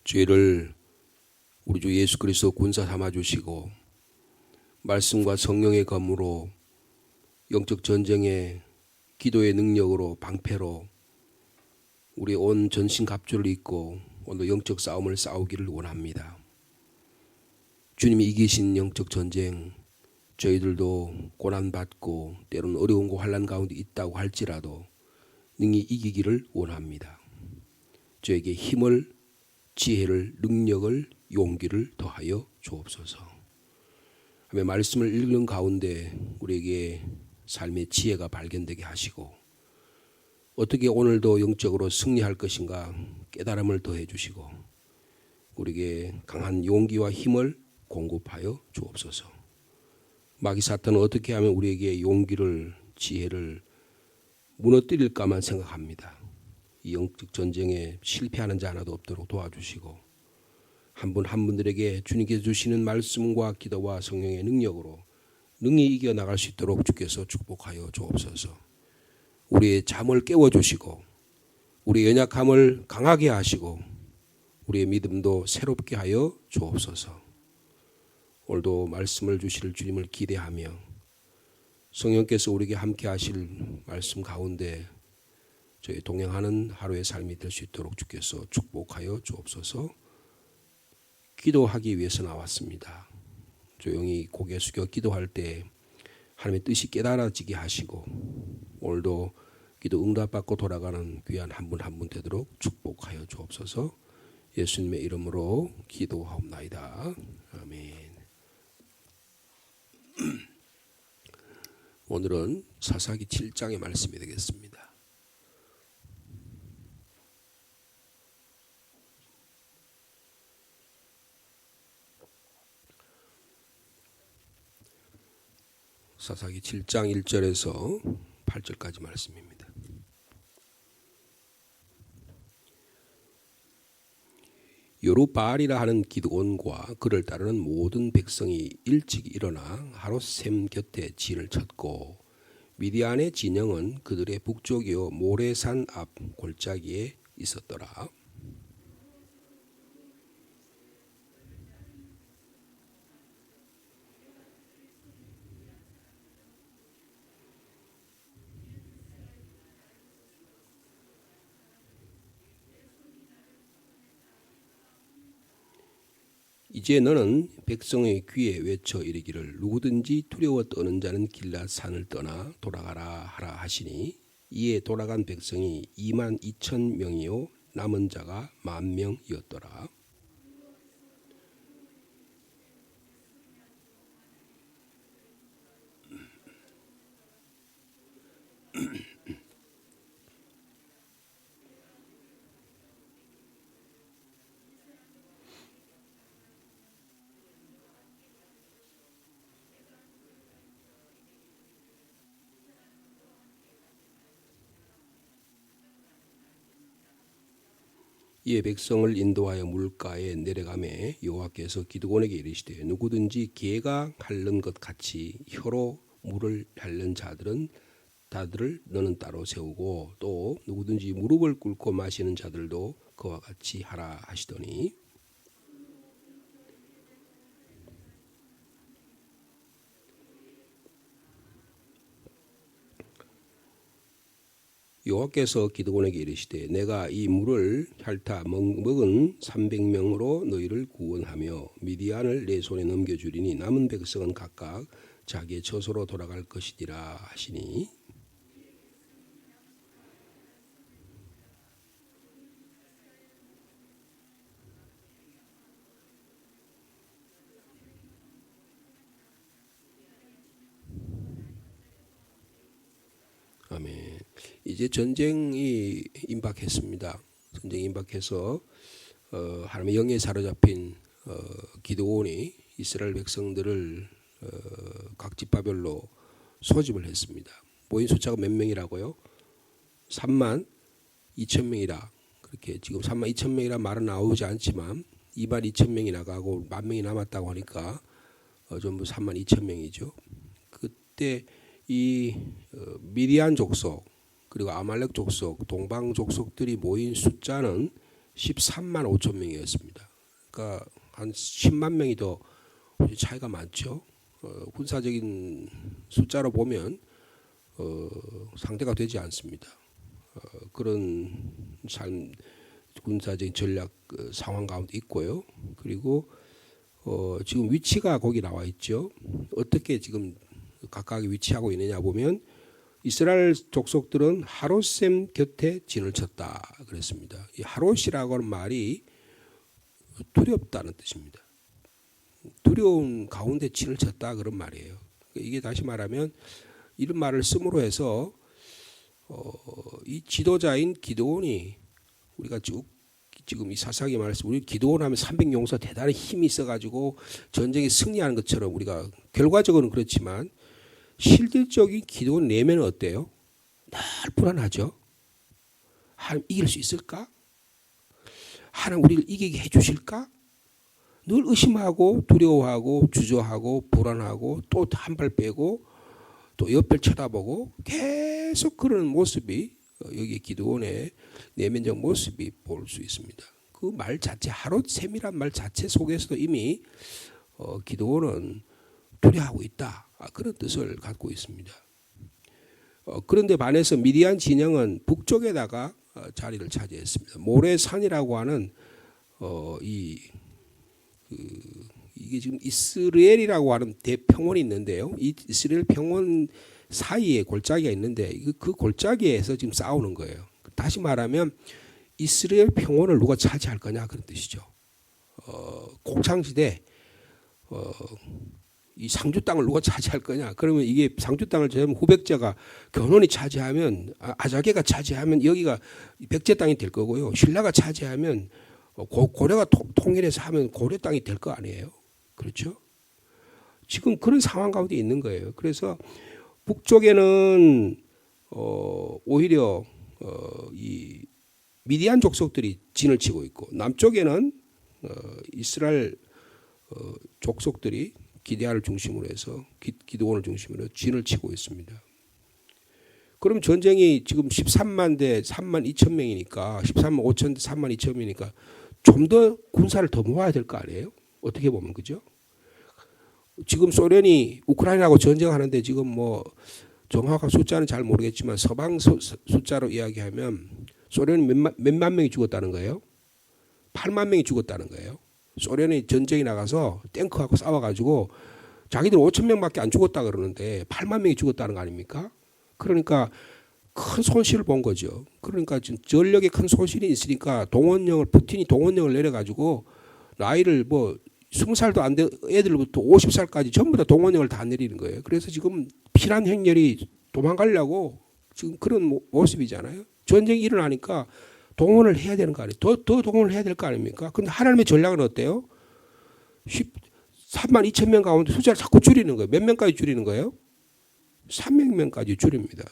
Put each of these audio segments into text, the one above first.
죄를 우리 주 예수 그리스도 군사 삼아 주시고 말씀과 성령의 검으로 영적 전쟁의 기도의 능력으로 방패로 우리 온 전신 갑주를 입고 오늘 영적 싸움을 싸우기를 원합니다. 주님이 이기신 영적 전쟁, 저희들도 고난받고 때로는 어려움과 환난 가운데 있다고 할지라도 능히 이기기를 원합니다. 저에게 힘을, 지혜를, 능력을, 용기를 더하여 주옵소서. 하며 말씀을 읽는 가운데 우리에게 삶의 지혜가 발견되게 하시고 어떻게 오늘도 영적으로 승리할 것인가 깨달음을 더해 주시고 우리에게 강한 용기와 힘을 공급하여 주옵소서. 마귀 사탄은 어떻게 하면 우리에게 용기를, 지혜를 무너뜨릴까만 생각합니다. 이 영적 전쟁에 실패하는 자 하나도 없도록 도와주시고 한 분 한 분들에게 주님께서 주시는 말씀과 기도와 성령의 능력으로 능히 이겨나갈 수 있도록 주께서 축복하여 주옵소서. 우리의 잠을 깨워주시고 우리의 연약함을 강하게 하시고 우리의 믿음도 새롭게 하여 주옵소서. 오늘도 말씀을 주실 주님을 기대하며 성령께서 우리에게 함께 하실 말씀 가운데 저희 동행하는 하루의 삶이 될 수 있도록 주께서 축복하여 주옵소서. 기도하기 위해서 나왔습니다. 조용히 고개 숙여 기도할 때 하나님의 뜻이 깨달아지게 하시고 오늘도 기도 응답받고 돌아가는 귀한 한 분 한 분 되도록 축복하여 주옵소서. 예수님의 이름으로 기도하옵나이다. 아멘. 오늘은 사사기 7장의 말씀이 되겠습니다. 사사기 7장 1절에서 8절까지 말씀입니다. 여루바알이라 하는 기드온과 그를 따르는 모든 백성이 일찍 일어나 하롯셈 곁에 진을 쳤고 미디안의 진영은 그들의 북쪽이요 모레산 앞 골짜기에 있었더라. 이제 너는 백성의 귀에 외쳐 이르기를 누구든지 두려워 떠는 자는 길앗 산을 떠나 돌아가라 하라 하시니 이에 돌아간 백성이 22,000명이요 남은 자가 10,000명이었더라. 이에 백성을 인도하여 물가에 내려가매 여호와께서 기드온에게 이르시되 누구든지 개가 핥는 것 같이 혀로 물을 핥는 자들은 다들을 너는 따로 세우고 또 누구든지 무릎을 꿇고 마시는 자들도 그와 같이 하라 하시더니 여호와께서 기드온에게 이르시되 내가 이 물을 핥아 먹은 300명으로 너희를 구원하며 미디안을 내 손에 넘겨주리니 남은 백성은 각각 자기의 처소로 돌아갈 것이니라 하시니 아멘. 이제 전쟁이 임박했습니다. 전쟁이 임박해서 하나님의 영에 사로잡힌 기드온이 이스라엘 백성들을 각 지파별로 소집을 했습니다. 모인 숫자가 몇 명이라고요? 32,000명이라 그렇게 지금 32,000명이라 말은 나오지 않지만 22,000명이 나가고 10,000명이 남았다고 하니까 전부 32,000명이죠. 그때 이 미디안 족속 그리고 아말렉 족속, 동방 족속들이 모인 숫자는 13만 5천 명이었습니다. 그러니까 한 10만 명이 더 차이가 많죠. 군사적인 숫자로 보면 상대가 되지 않습니다. 그런 군사적인 전략 상황 가운데 있고요. 그리고 지금 위치가 거기 나와 있죠. 어떻게 지금 각각이 위치하고 있느냐 보면 이스라엘 족속들은 하롯셈 곁에 진을 쳤다 그랬습니다. 이 하롯이라고 하는 말이 두렵다는 뜻입니다. 두려운 가운데 진을 쳤다 그런 말이에요. 이게 다시 말하면 이런 말을 씀으로 해서 이 지도자인 기드온이 우리가 지금 이 사사기 말씀 우리 기드온 하면 300용사 대단히 힘이 있어가지고 전쟁에 승리하는 것처럼 우리가 결과적으로는 그렇지만 실질적인 기드온 내면은 어때요? 늘 불안하죠. 하나님 이길 수 있을까? 하나님 우리를 이기게 해주실까? 늘 의심하고 두려워하고 주저하고 불안하고 또 한 발 빼고 또 옆을 쳐다보고 계속 그런 모습이 여기 기드온의 내면적 모습이 볼 수 있습니다. 그 말 자체 하롯셈이란 말 자체 속에서도 이미 기드온은 두려워하고 있다. 그런 뜻을 갖고 있습니다. 그런데 반해서 미디안 진영은 북쪽에다가 자리를 차지했습니다. 모래산이라고 하는 이게 지금 이스라엘이라고 하는 대평원이 있는데요. 이 이스라엘 평원 사이에 골짜기가 있는데 그 골짜기에서 지금 싸우는 거예요. 다시 말하면 이스라엘 평원을 누가 차지할 거냐 그런 뜻이죠. 곡창지대 이 상주 땅을 누가 차지할 거냐? 그러면 이게 상주 땅을 차지하면 후백제가 견훤이 차지하면 아자개가 차지하면 여기가 백제 땅이 될 거고요. 신라가 차지하면 고려가 통일해서 하면 고려 땅이 될 거 아니에요. 그렇죠? 지금 그런 상황 가운데 있는 거예요. 그래서 북쪽에는 오히려 이 미디안 족속들이 진을 치고 있고 남쪽에는 이스라엘 족속들이 기드온을 중심으로 해서 기드온을 중심으로 진을 치고 있습니다. 그럼 전쟁이 지금 13만 대 3만 2천 명이니까 13만 5천 대 3만 2천 명이니까 좀 더 군사를 더 모아야 될 거 아니에요? 어떻게 보면 그죠? 지금 소련이 우크라이나하고 전쟁하는데 지금 뭐 정확한 숫자는 잘 모르겠지만 서방 숫자로 이야기하면 소련이 몇만 명이 죽었다는 거예요? 8만 명이 죽었다는 거예요. 소련이 전쟁에 나가서 탱크하고 싸워가지고 자기들 5천 명밖에 안 죽었다 그러는데 8만 명이 죽었다는 거 아닙니까? 그러니까 큰 손실을 본 거죠. 그러니까 지금 전력에 큰 손실이 있으니까 푸틴이 동원령을 내려가지고 나이를 뭐 20살도 안 된 애들부터 50살까지 전부 다 동원령을 다 내리는 거예요. 그래서 지금 피난 행렬이 도망가려고 지금 그런 모습이잖아요. 전쟁이 일어나니까 동원을 해야 되는 거 아니에요. 더 동원을 해야 될 거 아닙니까? 근데 하나님의 전략은 어때요? 3만 2천 명 가운데 숫자를 자꾸 줄이는 거예요. 몇 명까지 줄이는 거예요? 300명까지 줄입니다.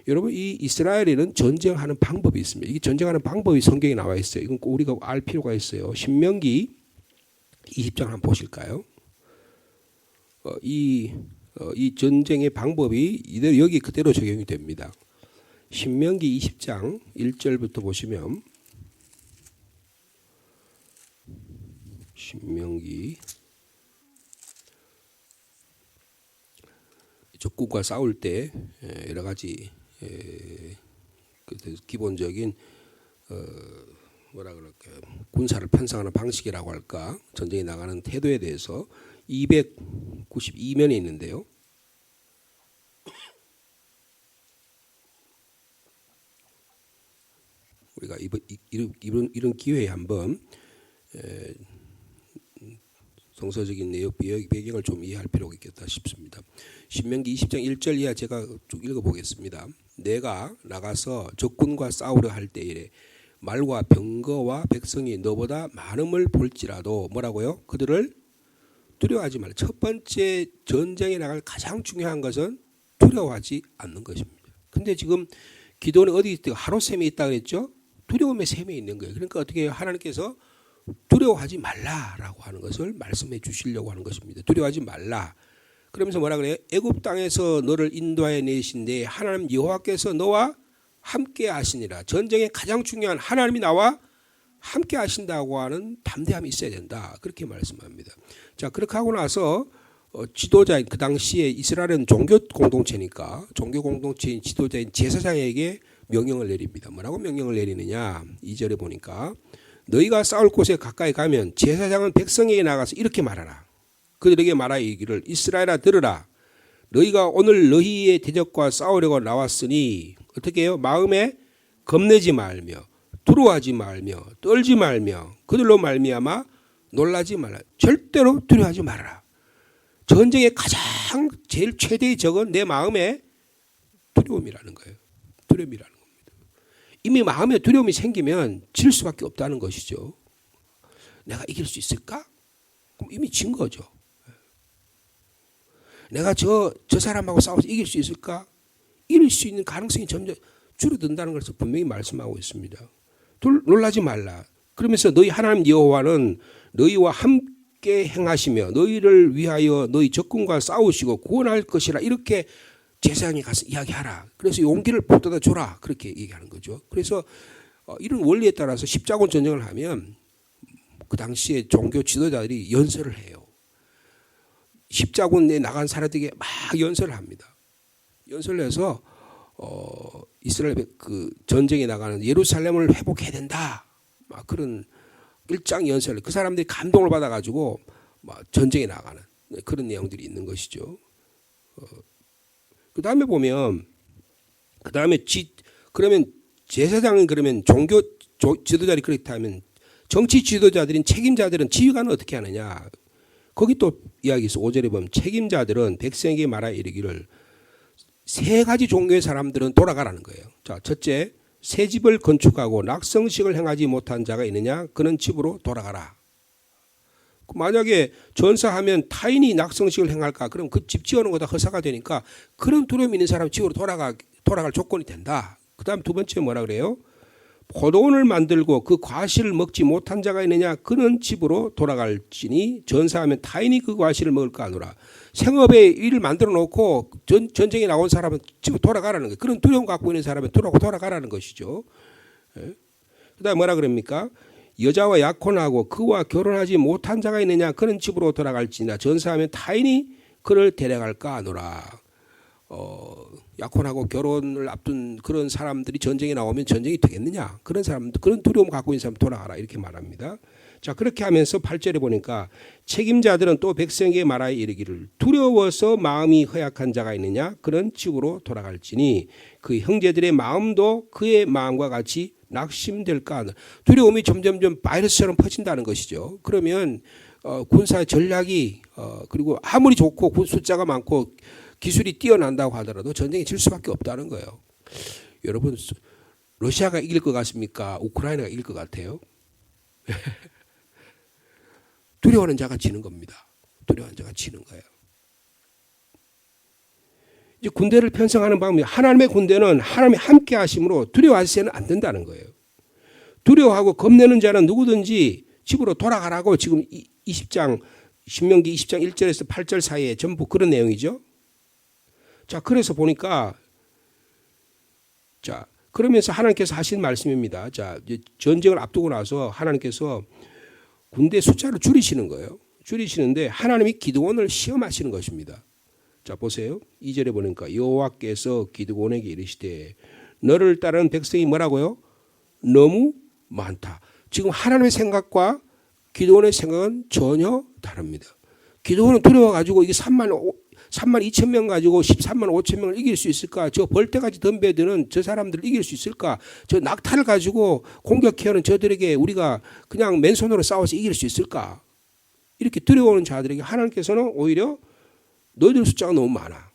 여러분 이 이스라엘에는 전쟁하는 방법이 있습니다. 이게 전쟁하는 방법이 성경에 나와 있어요. 이건 꼭 우리가 알 필요가 있어요. 신명기 20장 한번 보실까요? 이 전쟁의 방법이 이대로 여기 그대로 적용이 됩니다. 신명기 20장 1절부터 보시면 신명기 적군과 싸울 때 여러 가지 기본적인 뭐라 그럴까요? 군사를 편성하는 방식이라고 할까? 전쟁에 나가는 태도에 대해서 292면이 있는데요. 우리가 이런 기회에 한번 성서적인 내용 배경을 좀 이해할 필요가 있겠다 싶습니다. 신명기 20장 1절 이하 제가 쭉 읽어보겠습니다. 내가 나가서 적군과 싸우려 할 때에 말과 병거와 백성이 너보다 많음을 볼지라도 뭐라고요? 그들을 두려워하지 말라. 첫 번째 전쟁에 나갈 가장 중요한 것은 두려워하지 않는 것입니다. 근데 지금 기도는 어디 있다? 하롯셈에 있다 그랬죠? 두려움의 셈에 있는 거예요. 그러니까 어떻게 해요? 하나님께서 두려워하지 말라라고 하는 것을 말씀해 주시려고 하는 것입니다. 두려워하지 말라. 그러면서 뭐라 그래요? 애굽 땅에서 너를 인도하여 내신데 하나님 여호와께서 너와 함께 하시니라. 전쟁의 가장 중요한 하나님이 나와 함께 하신다고 하는 담대함이 있어야 된다. 그렇게 말씀합니다. 자, 그렇게 하고 나서 지도자인 그 당시에 이스라엘은 종교 공동체니까 종교 공동체인 지도자인 제사장에게 명령을 내립니다. 뭐라고 명령을 내리느냐? 2절에 보니까 너희가 싸울 곳에 가까이 가면 제사장은 백성에게 나가서 이렇게 말하라. 그들에게 말하 이르기를 이스라엘아 들으라. 너희가 오늘 너희의 대적과 싸우려고 나왔으니 어떻게 해요? 마음에 겁내지 말며 두려워하지 말며 떨지 말며 그들로 말미암아 놀라지 말라. 절대로 두려워하지 말아라. 전쟁의 가장 제일 최대의 적은 내 마음의 두려움이라는 거예요. 두려움이라는 겁니다. 이미 마음에 두려움이 생기면 질 수밖에 없다는 것이죠. 내가 이길 수 있을까? 그럼 이미 진 거죠. 내가 저 사람하고 싸워서 이길 수 있을까? 이길 수 있는 가능성이 점점 줄어든다는 것을 분명히 말씀하고 있습니다. 놀라지 말라. 그러면서 너희 하나님 여호와는 너희와 함께 행하시며 너희를 위하여 너희 적군과 싸우시고 구원할 것이라 이렇게 제사장에 가서 이야기하라. 그래서 용기를 북돋아 줘라. 그렇게 얘기하는 거죠. 그래서 이런 원리에 따라서 십자군 전쟁을 하면 그 당시에 종교 지도자들이 연설을 해요. 십자군에 나간 사람들에게 막 연설을 합니다. 연설을 해서 이스라엘 그 전쟁에 나가는 예루살렘을 회복해야 된다. 막 그런 일장 연설. 그 사람들이 감동을 받아가지고 막 전쟁에 나가는 그런 내용들이 있는 것이죠. 그 다음에 보면 그러면 제사장은 그러면 종교 지도자들이 그렇다면 정치 지도자들인 책임자들은 지휘관은 어떻게 하느냐? 거기 또 이야기 있어. 5절에 보면 책임자들은 백성에게 말하 이르기를 세 가지 종류의 사람들은 돌아가라는 거예요. 자, 첫째, 새 집을 건축하고 낙성식을 행하지 못한 자가 있느냐? 그는 집으로 돌아가라. 만약에 전사하면 타인이 낙성식을 행할까? 그럼 그 집 지어놓은 거다 허사가 되니까 그런 두려움 있는 사람 집으로 돌아갈 조건이 된다. 그 다음 두 번째 뭐라 그래요? 포도원을 만들고 그 과실을 먹지 못한 자가 있느냐? 그는 집으로 돌아갈지니 전사하면 타인이 그 과실을 먹을까 하노라. 생업에 일을 만들어 놓고 전쟁에 나온 사람은 집으로 돌아가라는 거예요. 그런 두려움 갖고 있는 사람은 돌아가라는 것이죠. 그 다음에 뭐라 그럽니까? 여자와 약혼하고 그와 결혼하지 못한 자가 있느냐? 그는 집으로 돌아갈지나 전사하면 타인이 그를 데려갈까 하노라. 약혼하고 결혼을 앞둔 그런 사람들이 전쟁에 나오면 전쟁이 되겠느냐? 그런 사람들, 그런 두려움 갖고 있는 사람 돌아가라 이렇게 말합니다. 자, 그렇게 하면서 8절에 보니까 책임자들은 또 백성에게 말하여 이르기를 두려워서 마음이 허약한 자가 있느냐? 그런 집으로 돌아갈지니 그 형제들의 마음도 그의 마음과 같이 낙심될까? 두려움이 점점점 바이러스처럼 퍼진다는 것이죠. 그러면 군사 전략이 그리고 아무리 좋고 군 숫자가 많고 기술이 뛰어난다고 하더라도 전쟁에 질 수밖에 없다는 거예요. 여러분, 러시아가 이길 것 같습니까? 우크라이나가 이길 것 같아요? 두려워하는 자가 지는 겁니다. 두려워하는 자가 지는 거예요. 이제 군대를 편성하는 방법이 하나님의 군대는 하나님이 함께 하심으로 두려워하셔서는 안 된다는 거예요. 두려워하고 겁내는 자는 누구든지 집으로 돌아가라고 지금 20장 신명기 20장 1절에서 8절 사이에 전부 그런 내용이죠. 자, 그래서 보니까 자, 그러면서 하나님께서 하신 말씀입니다. 자, 이제 전쟁을 앞두고 나서 하나님께서 군대 숫자를 줄이시는 거예요. 줄이시는데 하나님이 기드온을 시험하시는 것입니다. 자, 보세요. 2절에 보니까 여호와께서 기드온에게 이르시되 너를 따르는 백성이 뭐라고요? 너무 많다. 지금 하나님의 생각과 기드온의 생각은 전혀 다릅니다. 기드온은 두려워가지고 이게 3만 2천 명 가지고 13만 5천 명을 이길 수 있을까? 저 벌떼까지 덤벼드는 저 사람들을 이길 수 있을까? 저 낙타를 가지고 공격해오는 저들에게 우리가 그냥 맨손으로 싸워서 이길 수 있을까? 이렇게 두려워하는 자들에게 하나님께서는 오히려 너희들 숫자가 너무 많아.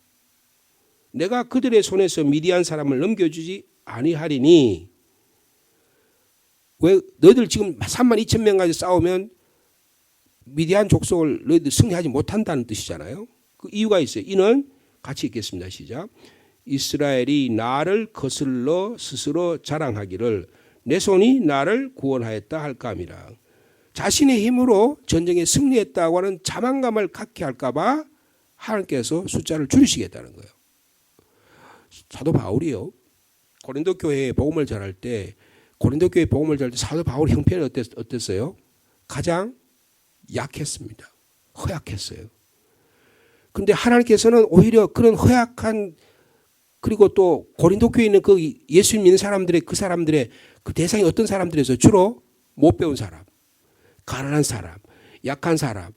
내가 그들의 손에서 미디안 사람을 넘겨주지 아니하리니 왜 너희들 지금 3만 2천 명 가지고 싸우면 미디안 족속을 너희들 승리하지 못한다는 뜻이잖아요. 그 이유가 있어요. 이는 같이 읽겠습니다. 시작. 이스라엘이 나를 거슬러 스스로 자랑하기를 내 손이 나를 구원하였다 할까 함이라. 자신의 힘으로 전쟁에 승리했다고 하는 자만감을 갖게 할까 봐 하나님께서 숫자를 줄이시겠다는 거예요. 사도 바울이요. 고린도 교회에 복음을 전할 때 고린도 교회 복음을 전할 때 사도 바울 형편이 어땠어요? 가장 약했습니다. 허약했어요. 그런데 하나님께서는 오히려 그런 허약한, 그리고 또 고린도 교회에 있는 그 예수 믿는 사람들의 그 대상이 어떤 사람들에서 주로 못 배운 사람, 가난한 사람, 약한 사람,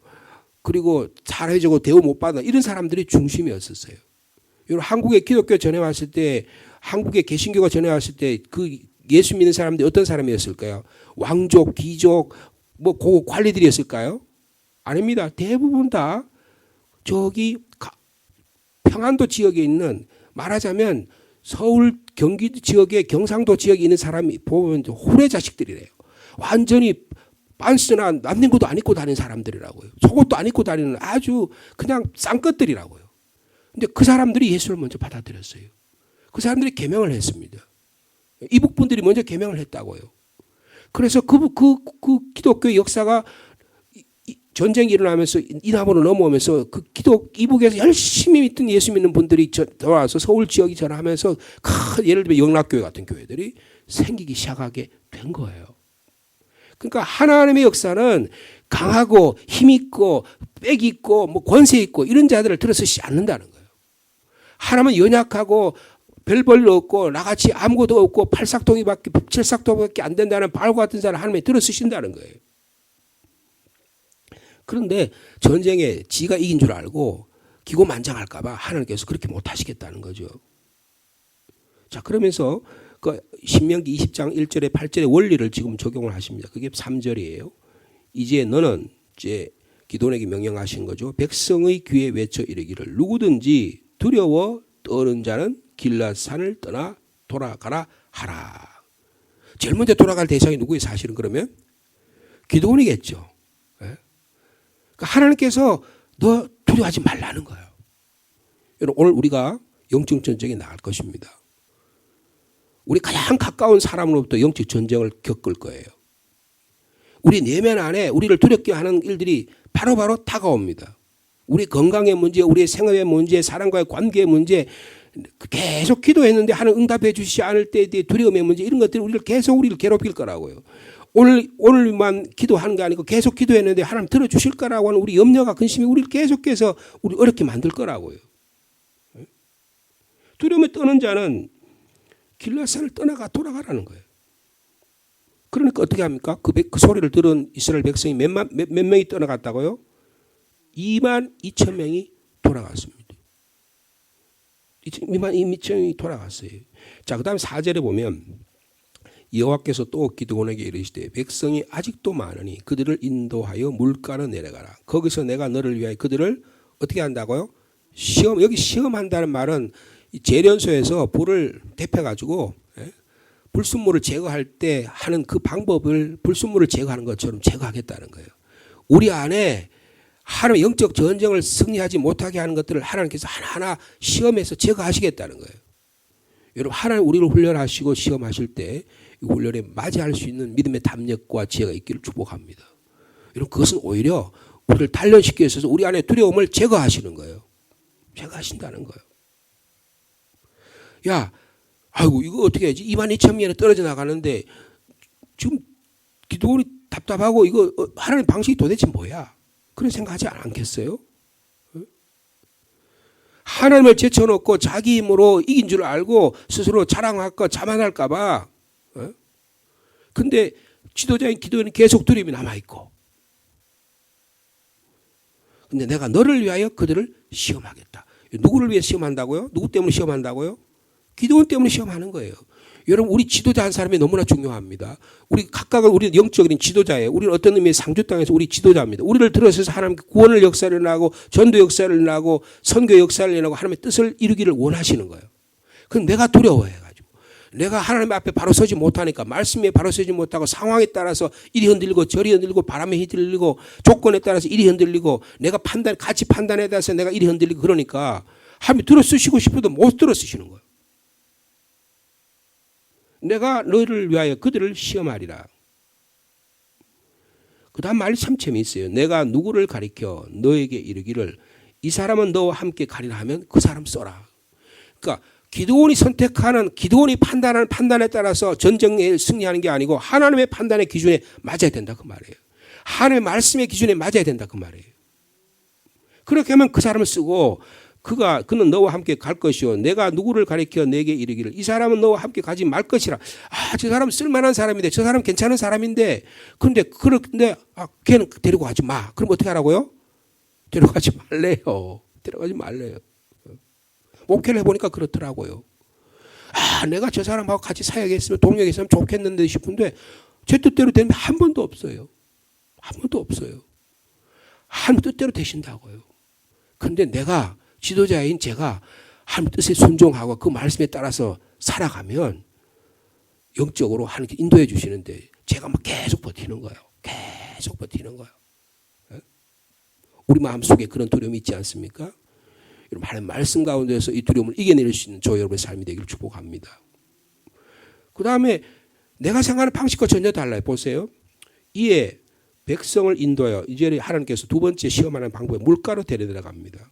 그리고 사회적으로 대우 못 받는 이런 사람들이 중심이었었어요. 여러분, 한국에 기독교 전해왔을 때, 한국에 개신교가 전해왔을 때 그 예수 믿는 사람들이 어떤 사람이었을까요? 왕족, 귀족, 뭐 고급 관리들이었을까요? 아닙니다. 대부분 다 저기 평안도 지역에 있는, 말하자면 서울 경기도 지역에 경상도 지역에 있는 사람이 보면 후레 자식들이래요. 완전히 반스나 남는 안 입고 다니는 사람들이라고요. 속옷도 안 입고 다니는 아주 그냥 쌍것들이라고요. 근데 그 사람들이 예수를 먼저 받아들였어요. 그 사람들이 계명을 했습니다. 이북분들이 먼저 계명을 했다고요. 그래서 그 기독교 역사가 전쟁이 일어나면서 이남으로 넘어오면서 그 이북에서 열심히 믿던 예수 믿는 분들이 돌아와서 서울 지역이 전하면서 예를 들면 영락교회 같은 교회들이 생기기 시작하게 된 거예요. 그러니까 하나님의 역사는 강하고 힘있고 빽 있고 뭐 권세 있고 이런 자들을 들어서지 않는다는 거예요. 하나님은 연약하고 별 볼일 없고 나같이 아무것도 없고 칠삭동이밖에 안 된다는 바울 같은 사람 하나님이 들어쓰신다는 거예요. 그런데 전쟁에 지가 이긴 줄 알고 기고만장할까 봐 하나님께서 그렇게 못하시겠다는 거죠. 자, 그러면서 그 신명기 20장 1절에 8절의 원리를 지금 적용을 하십니다. 그게 3절이에요. 이제 너는 이제 기도원에게 명령하신 거죠. 백성의 귀에 외쳐 이르기를 누구든지 두려워 떠는 자는 길앗산을 떠나 돌아가라 하라. 제일 먼저 돌아갈 대상이 누구예요? 사실은 그러면 기도원이겠죠. 그러니까 하나님께서 너 두려워하지 말라는 거예요. 여러분, 오늘 우리가 영적 전쟁에 나갈 것입니다. 우리 가장 가까운 사람으로부터 영적 전쟁을 겪을 거예요. 우리 내면 안에 우리를 두렵게 하는 일들이 바로바로 다가옵니다. 우리 건강의 문제, 우리의 생업의 문제, 사람과의 관계의 문제, 계속 기도했는데 하나님 응답해 주시지 않을 때의 두려움의 문제, 이런 것들이 우리를 괴롭힐 거라고요. 오늘만 기도하는 게 아니고 계속 기도했는데 하나님 들어주실 거라고 하는 우리 염려가 근심이 우리를 계속해서 우리 어렵게 만들 거라고요. 두려움에 떠는 자는 길앗산을 떠나가 돌아가라는 거예요. 그러니까 어떻게 합니까? 그 소리를 들은 이스라엘 백성이 몇 명이 떠나갔다고요? 22,000명이 돌아갔습니다. 22,000명이 돌아갔어요. 자, 그 다음에 4절에 보면 여호와께서 또 기드온에게 이르시되 백성이 아직도 많으니 그들을 인도하여 물가로 내려가라. 거기서 내가 너를 위하여 그들을 어떻게 한다고요? 여기 시험한다는 말은 재련소에서 불을 데펴가지고 불순물을 제거할 때 하는 그 방법을 불순물을 제거하는 것처럼 제거하겠다는 거예요. 우리 안에 하나님의 영적 전쟁을 승리하지 못하게 하는 것들을 하나님께서 하나하나 시험해서 제거하시겠다는 거예요. 여러분, 하나님 우리를 훈련하시고 시험하실 때 이 훈련에 맞이할 수 있는 믿음의 담력과 지혜가 있기를 축복합니다. 여러분, 그것은 오히려 우리를 단련시키기 위해서 우리 안에 두려움을 제거하시는 거예요. 제거하신다는 거예요. 야, 아이고 이거 어떻게 해야지? 22,000명이 떨어져 나가는데 지금 기도원이 답답하고 이거 하나님 방식이 도대체 뭐야? 그런 생각하지 않겠어요? 하나님을 제쳐놓고 자기 힘으로 이긴 줄 알고 스스로 자랑할까 자만할까 봐. 근데 지도자인 기도원은 계속 두려움이 남아있고. 근데 내가 너를 위하여 그들을 시험하겠다. 누구를 위해 시험한다고요? 누구 때문에 시험한다고요? 기도원 때문에 시험하는 거예요. 여러분, 우리 지도자 한 사람이 너무나 중요합니다. 우리 각각은 우리는 영적인 지도자예요. 우리는 어떤 의미의 상주 땅에서 우리 지도자입니다. 우리를 들어서서 하나님 구원을 역사를 나고 전도 역사를 나고 선교 역사를 나고 하나님의 뜻을 이루기를 원하시는 거예요. 그럼 내가 두려워해가지고 내가 하나님 앞에 바로 서지 못하니까 말씀에 바로 서지 못하고 상황에 따라서 이리 흔들리고 저리 흔들리고 바람에 흔들리고 조건에 따라서 이리 흔들리고 내가 가치 판단에 따라서 내가 이리 흔들리고 그러니까 하나님이 들어쓰시고 싶어도 못 들어쓰시는 거예요. 내가 너희를 위하여 그들을 시험하리라. 그 다음 말이 참 재미있어요. 내가 누구를 가리켜 너에게 이르기를 이 사람은 너와 함께 가리라 하면 그 사람 써라. 그러니까 기드온이 선택하는, 기드온이 판단하는 판단에 따라서 전쟁에 승리하는 게 아니고 하나님의 판단의 기준에 맞아야 된다 그 말이에요. 하나님의 말씀의 기준에 맞아야 된다 그 말이에요. 그렇게 하면 그 사람을 쓰고 그는 너와 함께 갈 것이요 내가 누구를 가리켜 내게 이르기를 이 사람은 너와 함께 가지 말 것이라. 저 사람 쓸만한 사람인데 저 사람 괜찮은 사람인데 그런데 걔는 데리고 가지 마. 그럼 어떻게 하라고요? 데려가지 말래요. 데려가지 말래요. 목회를 해보니까 그렇더라고요. 내가 저 사람하고 같이 사역했으면 동역했으면 좋겠는데 싶은데 제 뜻대로 되면 한 번도 없어요. 한 번도 없어요. 하나님 뜻대로 되신다고요. 그런데 내가 지도자인 제가 하나님 뜻에 순종하고 그 말씀에 따라서 살아가면 영적으로 하나님께 인도해 주시는데 제가 막 계속 버티는 거예요. 계속 버티는 거예요. 우리 마음속에 그런 두려움이 있지 않습니까? 여러분 하나님 말씀 가운데서 이 두려움을 이겨낼 수 있는 저 여러분의 삶이 되기를 축복합니다. 그 다음에 내가 생각하는 방식과 전혀 달라요. 보세요. 이에 백성을 인도하여 이제 하나님께서 두 번째 시험하는 방법에 물가로 데려들어갑니다.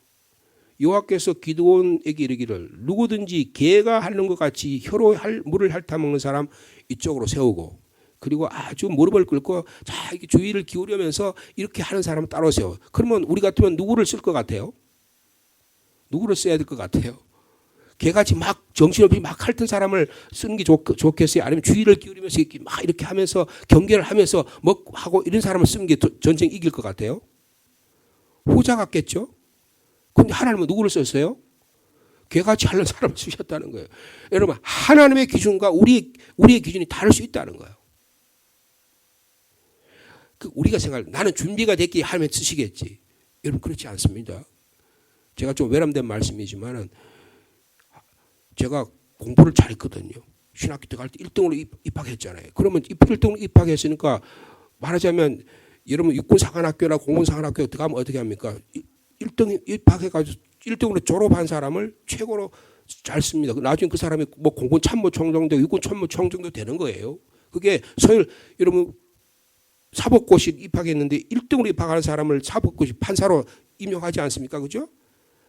여호와께서 기드온에게 이르기를 누구든지 개가 핥는 것 같이 혀로 물을 핥아먹는 사람 이쪽으로 세우고 그리고 아주 무릎을 꿇고 자 이렇게 주의를 기울이면서 이렇게 하는 사람을 따로 세워. 그러면 우리 같으면 누구를 쓸 것 같아요? 누구를 써야 될 것 같아요? 개같이 막 정신없이 막 핥은 사람을 쓰는 게 좋겠어요? 아니면 주의를 기울이면서 이렇게 하면서 경계를 하면서 하고 이런 사람을 쓰는 게 전쟁 이길 것 같아요? 후자 같겠죠? 그런데 하나님은 누구를 썼어요? 개같이 핥는 사람을 쓰셨다는 거예요. 여러분 하나님의 기준과 우리의 기준이 다를 수 있다는 거예요. 우리가 나는 준비가 됐기에 하나님 쓰시겠지. 여러분 그렇지 않습니다. 제가 좀 외람된 말씀이지만은 제가 공부를 잘했거든요. 신학교 때 갈 때 1등으로 입학했잖아요. 그러면 1등으로 입학했으니까 말하자면 여러분 육군사관학교나 공군사관학교 들어가면 어떻게 합니까? 1등 입학해가지고 1등으로 졸업한 사람을 최고로 잘 씁니다. 나중에 그 사람이 뭐 공군 참모총장도 육군 참모총장도 되는 거예요. 그게 여러분 사법고시 입학했는데 1등으로 입학하는 사람을 사법고시 판사로 임용하지 않습니까? 그죠?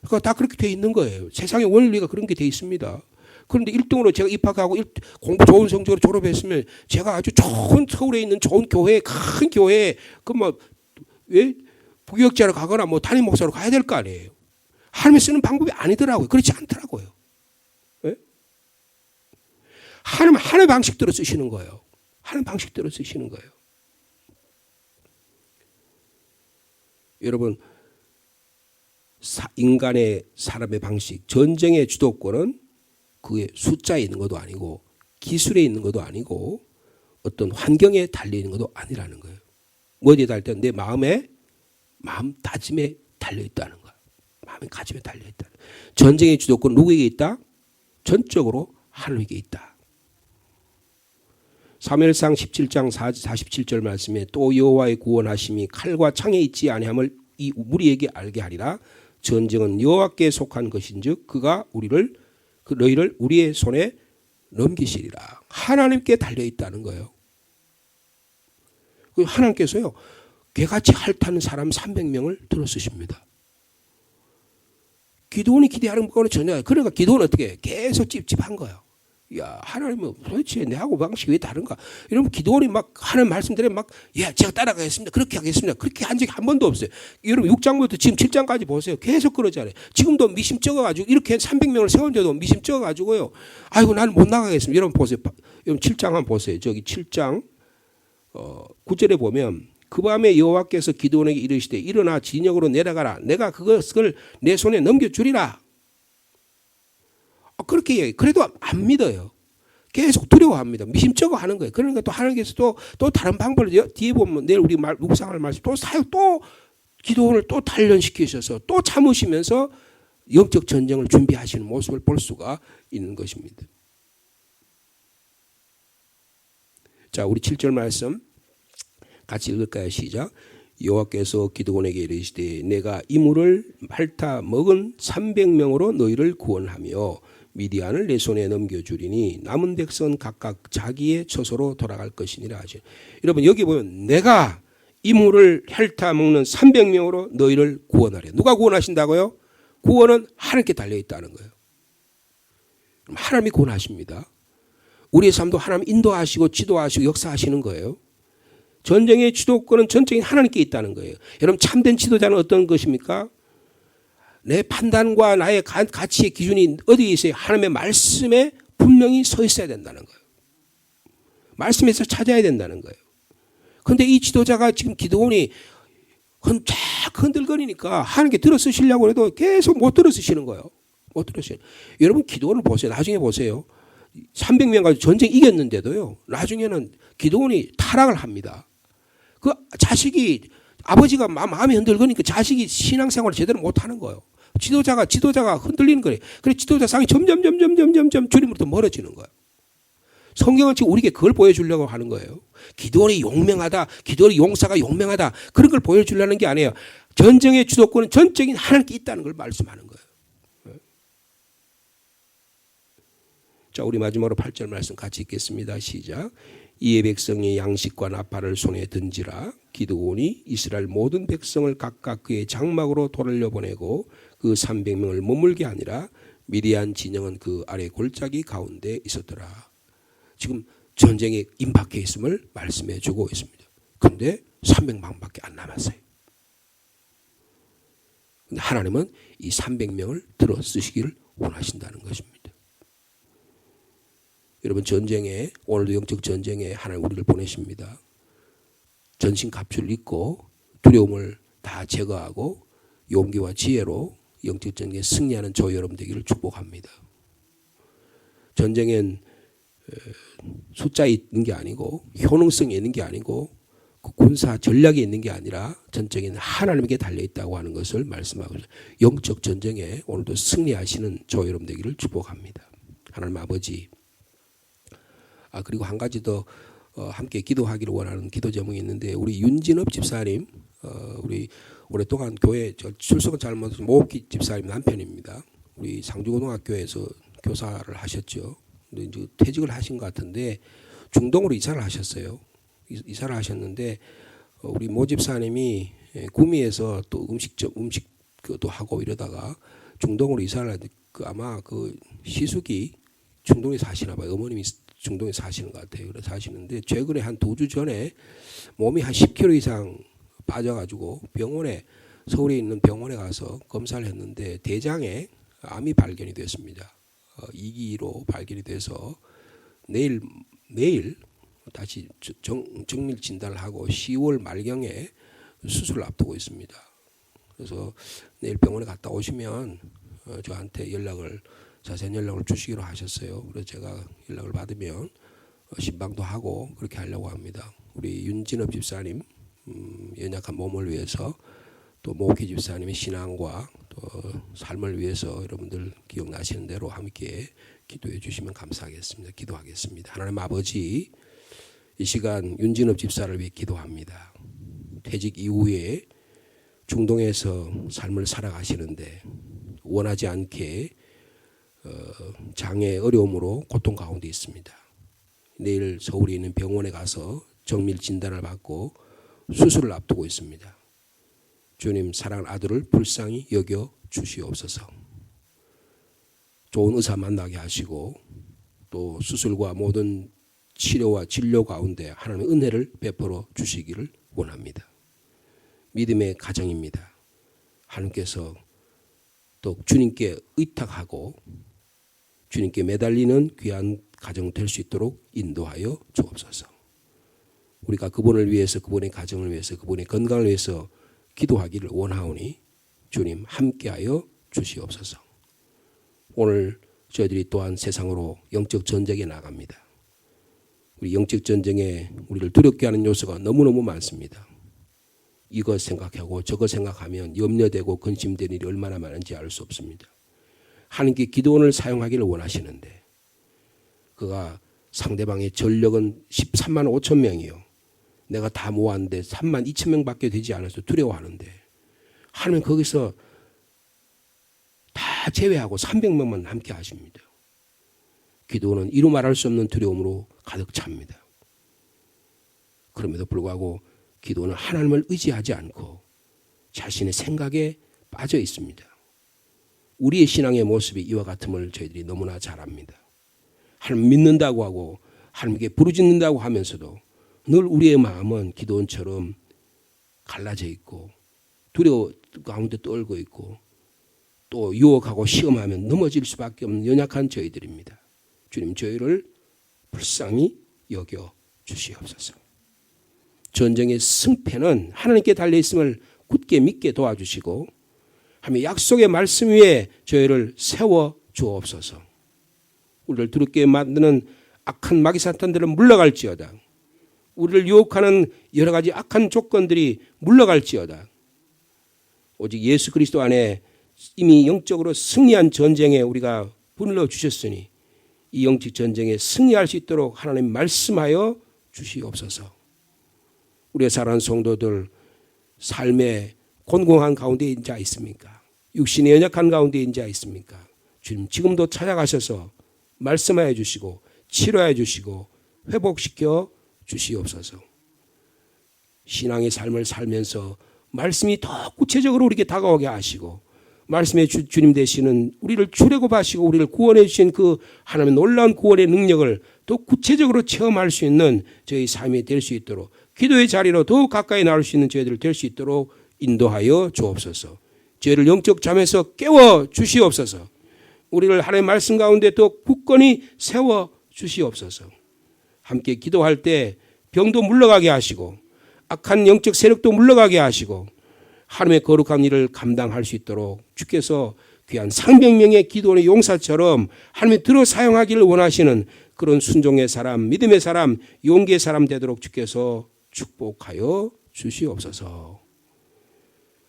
그러니까 다 그렇게 돼 있는 거예요. 세상의 원리가 그런 게 돼 있습니다. 그런데 1등으로 제가 입학하고 공부 좋은 성적으로 졸업했으면 제가 아주 좋은 서울에 있는 좋은 교회, 큰 교회에 부교육자로 가거나 담임 목사로 가야 될 거 아니에요. 하나님이 쓰는 방법이 아니더라고요. 그렇지 않더라고요. 네? 하나님의 방식대로 쓰시는 거예요. 하나님의 방식대로 쓰시는 거예요. 여러분 인간의 사람의 방식, 전쟁의 주도권은 그게 숫자에 있는 것도 아니고 기술에 있는 것도 아니고 어떤 환경에 달려있는 것도 아니라는 거예요. 어디에 달려있다? 내 마음 다짐에 달려있다는 거예요. 마음의 가짐에 달려있다. 전쟁의 주도권 누구에게 있다? 전적으로 하나님에게 있다. 사무엘상 17장 47절 말씀에 또 여호와의 구원하심이 칼과 창에 있지 아니함을 이 무리에게 알게 하리라. 전쟁은 여호와께 속한 것인즉 그가 너희를 우리의 손에 넘기시리라. 하나님께 달려있다는 거예요. 하나님께서요 개같이 핥는 사람 300명을 들어 쓰십니다. 기드온이 기대하는 것과는 전혀. 그러니까 기드온은 어떻게 해요? 계속 찝찝한 거예요. 야, 하나님은 도대체 내하고 방식이 왜 다른가? 이러면 기도원이 막 하는 말씀들에 제가 따라가겠습니다. 그렇게 하겠습니다. 그렇게 한 적이 한 번도 없어요. 여러분 6장부터 지금 7장까지 보세요. 계속 그러잖아요. 지금도 미심 적어가지고 이렇게 300명을 세웠는데도 미심 적어가지고요. 아이고 나는 못 나가겠습니다. 여러분 보세요. 여러분 7장 한번 보세요. 저기 7장 9절에 보면 그 밤에 여호와께서 기드온에게 이르시되 일어나 진영으로 내려가라. 내가 그것을 내 손에 넘겨주리라. 그렇게 얘기해요. 그래도 안 믿어요. 계속 두려워합니다. 미심쩍어 하는 거예요. 그러니까 또 하나님께서 또 다른 방법을 뒤에 보면 내일 우리 묵상할 말씀 또 기도원을 또 단련시키셔서 또 참으시면서 영적 전쟁을 준비하시는 모습을 볼 수가 있는 것입니다. 자, 우리 7절 말씀 같이 읽을까요? 시작. 여호와께서 기드온에게 이르시되 내가 이 물을 핥아 먹은 300명으로 너희를 구원하며 미디안을 내 손에 넘겨주리니 남은 백성 각각 자기의 처소로 돌아갈 것이니라 하죠. 여러분 여기 보면 내가 이 물을 핥아 먹는 300명으로 너희를 구원하래. 누가 구원하신다고요? 구원은 하나님께 달려있다는 거예요. 하나님이 권하십니다. 우리의 삶도 하나님 인도하시고 지도하시고 역사하시는 거예요. 전쟁의 주도권은 전적인 하나님께 있다는 거예요. 여러분 참된 지도자는 어떤 것입니까? 내 판단과 나의 가치의 기준이 어디에 있어요? 하나님의 말씀에 분명히 서 있어야 된다는 거예요. 말씀에서 찾아야 된다는 거예요. 그런데 이 지도자가 지금 기드온이 흔들거리니까 하나님께 들어쓰시려고 해도 계속 못 들어쓰시는 거예요. 못 들으세요. 여러분 기드온을 보세요. 나중에 보세요. 300명 가지고 전쟁 이겼는데도요. 나중에는 기드온이 타락을 합니다. 그 자식이 아버지가 마음이 흔들거니까 자식이 신앙생활을 제대로 못하는 거예요. 지도자가 흔들리는 거예요. 그래서 지도자 상이 점점 주님으로부터 멀어지는 거예요. 성경은 지금 우리에게 그걸 보여주려고 하는 거예요. 기드온이 용맹하다, 기드온의 용사가 용맹하다 그런 걸 보여주려는 게 아니에요. 전쟁의 주도권은 전적인 하나님께 있다는 걸 말씀하는 거예요. 자, 우리 마지막으로 8절 말씀 같이 읽겠습니다. 시작. 이에 백성이 양식과 나팔을 손에 든지라 기드온이 이스라엘 모든 백성을 각각 그의 장막으로 돌려보내고 그 300명을 머물게 하니라 미디안 진영은 그 아래 골짜기 가운데 있었더라. 지금 전쟁에 임박해 있음을 말씀해 주고 있습니다. 그런데 300명밖에 안 남았어요. 근데 하나님은 이 300명을 들어 쓰시기를 원하신다는 것입니다. 여러분 전쟁에 오늘도 영적 전쟁에 하나님 우리를 보내십니다. 전신 갑주를 입고 두려움을 다 제거하고 용기와 지혜로 영적 전쟁에 승리하는 저 여러분 되기를 축복합니다. 전쟁엔 숫자에 있는 게 아니고 효능성에 있는 게 아니고 그 군사 전략에 있는 게 아니라 전적인 하나님에게 달려있다고 하는 것을 말씀하고 있습니다. 영적 전쟁에 오늘도 승리하시는 저 여러분 되기를 축복합니다. 하나님 아버지 그리고 한 가지 더 함께 기도하기를 원하는 기도 제목이 있는데 우리 윤진업 집사님 우리 오랫동안 교회 출석은 잘 못해서 모옥기 집사님 남편입니다. 우리 상주고등학교에서 교사를 하셨죠. 근데 이제 퇴직을 하신 것 같은데 중동으로 이사를 하셨어요. 이사를 하셨는데 우리 모 집사님이 구미에서 또 음식도 하고 이러다가 중동으로 이사를 하는데 아마 그 시숙이 중동에 사시나 봐요. 어머님이 중동에 사시는 것 같아요. 그래서 사시는데 최근에 한 2주 전에 몸이 한 10kg 이상 빠져가지고 서울에 있는 병원에 가서 검사를 했는데 대장에 암이 발견이 됐습니다. 2기로 발견이 돼서 내일 다시 정밀 진단을 하고 10월 말경에 수술을 앞두고 있습니다. 그래서 내일 병원에 갔다 오시면 저한테 자세한 연락을 주시기로 하셨어요. 그래서 제가 연락을 받으면 신방도 하고 그렇게 하려고 합니다. 우리 윤진업 집사님 연약한 몸을 위해서 또 모키 집사님의 신앙과 또 삶을 위해서 여러분들 기억나시는 대로 함께 기도해 주시면 감사하겠습니다. 기도하겠습니다. 하나님 아버지 이 시간 윤진업 집사를 위해 기도합니다. 퇴직 이후에 중동에서 삶을 살아가시는데 원하지 않게 장애 어려움으로 고통 가운데 있습니다. 내일 서울에 있는 병원에 가서 정밀 진단을 받고 수술을 앞두고 있습니다. 주님 사랑하는 아들을 불쌍히 여겨 주시옵소서. 좋은 의사 만나게 하시고 또 수술과 모든 치료와 진료 가운데 하나님의 은혜를 베풀어 주시기를 원합니다. 믿음의 가정입니다. 하나님께서 또 주님께 의탁하고 주님께 매달리는 귀한 가정 될 수 있도록 인도하여 주옵소서. 우리가 그분을 위해서 그분의 가정을 위해서 그분의 건강을 위해서 기도하기를 원하오니 주님 함께하여 주시옵소서. 오늘 저희들이 또한 세상으로 영적 전쟁에 나갑니다. 우리 영적 전쟁에 우리를 두렵게 하는 요소가 너무너무 많습니다. 이것 생각하고 저것 생각하면 염려되고 근심되는 일이 얼마나 많은지 알 수 없습니다. 하나님께 기도원을 사용하기를 원하시는데 그가 상대방의 전력은 13만 5천 명이요. 내가 다 모았는데 3만 2천 명밖에 되지 않아서 두려워하는데 하나님은 거기서 다 제외하고 300명만 함께 하십니다. 기도는 이루 말할 수 없는 두려움으로 가득 찹니다. 그럼에도 불구하고 기도는 하나님을 의지하지 않고 자신의 생각에 빠져 있습니다. 우리의 신앙의 모습이 이와 같음을 저희들이 너무나 잘 압니다. 하나님 믿는다고 하고 하나님께 부르짖는다고 하면서도 늘 우리의 마음은 기도원처럼 갈라져 있고 두려워 가운데 떨고 있고 또 유혹하고 시험하면 넘어질 수밖에 없는 연약한 저희들입니다. 주님 저희를 불쌍히 여겨 주시옵소서. 전쟁의 승패는 하나님께 달려있음을 굳게 믿게 도와주시고 하나님의 약속의 말씀 위에 저희를 세워 주옵소서. 우리를 두렵게 만드는 악한 마귀 사탄들은 물러갈지어다. 우리를 유혹하는 여러 가지 악한 조건들이 물러갈지어다. 오직 예수 그리스도 안에 이미 영적으로 승리한 전쟁에 우리가 분을 주셨으니 이 영적 전쟁에 승리할 수 있도록 하나님 말씀하여 주시옵소서. 우리의 사랑하는 성도들 삶의 곤궁한 가운데 있는 자 있습니까? 육신의 연약한 가운데 있는 자 있습니까? 주님 지금도 찾아가셔서 말씀하여 주시고 치료해 주시고 회복시켜 주시옵소서. 신앙의 삶을 살면서 말씀이 더 구체적으로 우리에게 다가오게 하시고 말씀의 주님 되시는 우리를 주례고 하시고 우리를 구원해 주신 그 하나님의 놀라운 구원의 능력을 더 구체적으로 체험할 수 있는 저희 삶이 될 수 있도록 기도의 자리로 더욱 가까이 나올 수 있는 저희들 될 수 있도록 인도하여 주옵소서. 저희를 영적 잠에서 깨워 주시옵소서. 우리를 하나님의 말씀 가운데 더 굳건히 세워 주시옵소서. 함께 기도할 때 병도 물러가게 하시고 악한 영적 세력도 물러가게 하시고 하나님의 거룩한 일을 감당할 수 있도록 주께서 귀한 상백명의 기도원의 용사처럼 하나님이 들어 사용하기를 원하시는 그런 순종의 사람, 믿음의 사람, 용기의 사람 되도록 주께서 축복하여 주시옵소서.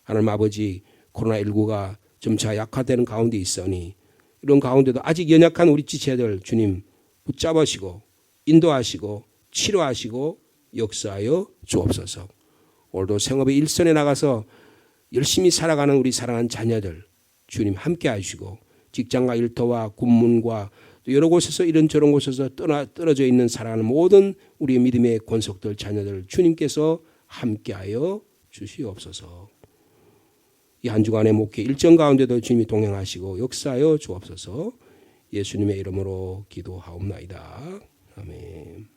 하나님 아버지, 코로나19가 점차 약화되는 가운데 있으니 이런 가운데도 아직 연약한 우리 지체들 주님 붙잡으시고 인도하시고 치료하시고 역사하여 주옵소서. 오늘도 생업의 일선에 나가서 열심히 살아가는 우리 사랑하는 자녀들 주님 함께 하시고 직장과 일터와 군문과 또 여러 곳에서 이런저런 곳에서 떨어져 있는 사랑하는 모든 우리의 믿음의 권속들 자녀들 주님께서 함께하여 주시옵소서. 이 한 주간의 목회 일정 가운데도 주님이 동행하시고 역사하여 주옵소서. 예수님의 이름으로 기도하옵나이다. 아멘.